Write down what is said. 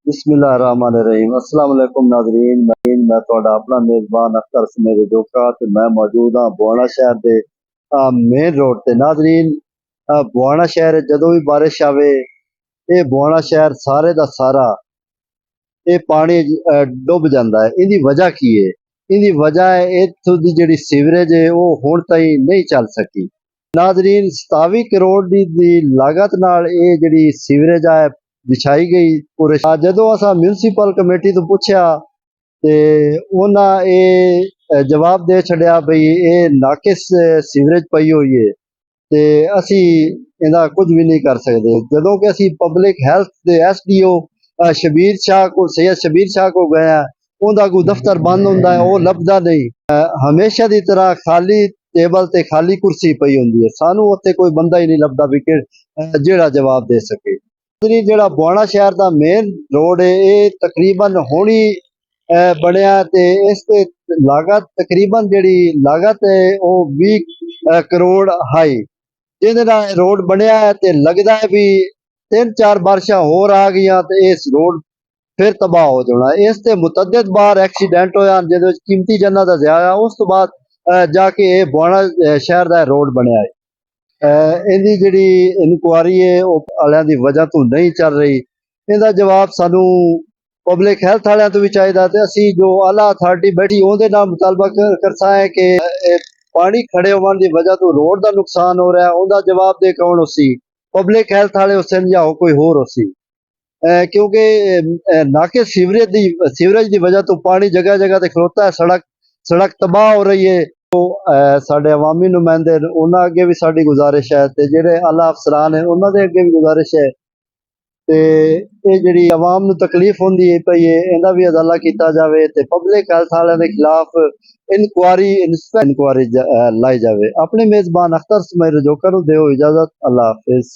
बिस्मिल्लाहिर्रहमानिर्रहीम अस्सलाम वालेकुम नाज़रीन। मैं ਤੁਹਾਡਾ ਆਪਣਾ मेज़बान अख्तर समेत जोका ते मैं मौजूद हाँ बुआना शहर के मेन रोड ते। नाज़रीन बुआना शहर जदों भी बारिश आवे ये बुआना शहर सारे दा सारा ये पानी डुब जाता है। इहदी वजह की है? इहदी वजह है इत्थों दी जिहड़ी सीवरेज है वो हुण ताईं नहीं चल सकी। नाज़रीन 27 करोड़ दी लागत नाल ये जिहड़ी सीवरेज है विछाई गई पूरे। जदों असां म्यूनसिपल कमेटी तो पुछया ते उन्हां ये जवाब दे छड़िया बई ये नाकिस सीवरेज पई हुई है ते असी इहदा कुछ भी नहीं कर सकते। जदों कि असी पब्लिक हैल्थ दे SDO शबीर शाह को सैयद शबीर शाह को गए उनका कोई दफ्तर बंद होंदा है वो लभदा नहीं। हमेशा की तरह खाली टेबल ते खाली कुर्सी पई होंदी है। सानू उत्थे कोई बंदा ही नहीं लभदा भी जेड़ा जवाब दे सके। जेड़ा बुआना शहर का मेन रोड है ये तकरीबन होनी बनया ते इस ते लागत तकरीबन जिहड़ी लागत है वो 20 करोड़ हाई जिहदे नाल रोड बनया है ते लगदा है भी 3-4 बारिशां होर आ गईयां ते इस रोड फिर तबाह हो जाना। इस ते मुतअद्दिद बार एक्सीडेंट होया जिहदे विच कीमती जानां दा ज़ाया उस तो बाद जाके ये बुआना शहर का रोड बनया है। इहदी जिहड़ी इनकुआरी है वो वालियां दी वजह तो नहीं चल रही। इहदा जवाब सानू पब्लिक हैल्थ वालियां तो भी चाहिदा ते असी जो आला अथॉरिटी बैठी उहदे नाल मुतालबा करसा है कि पानी खड़े होने की वजह तो रोड का नुकसान हो रहा है उनका जवाब दे कौन उसी? पब्लिक हैल्थ वाले उसे जाओ कोई होर उसी। क्योंकि नाके सीवरेज की वजह तो पानी जगह जगह ते खलोता है। सड़क तबाह हो रही है। साढ़े अवामी नुमाइंदे उन्होंने अगे भी साड़ी गुजारिश है ते जेडे आला अफसरान है उन्होंने अगे भी गुजारिश है ते ये जिहड़ी आवाम नूं तकलीफ होंदी पई है इहदा भी अदाला कीता जावे ते पब्लिक हैल्थ वालियां दे खिलाफ इंक्वायरी लाई जावे। अपने मेज़बान अख्तर सुमैर जोकर नूं दिओ इजाजत। अल्लाह हाफिज़।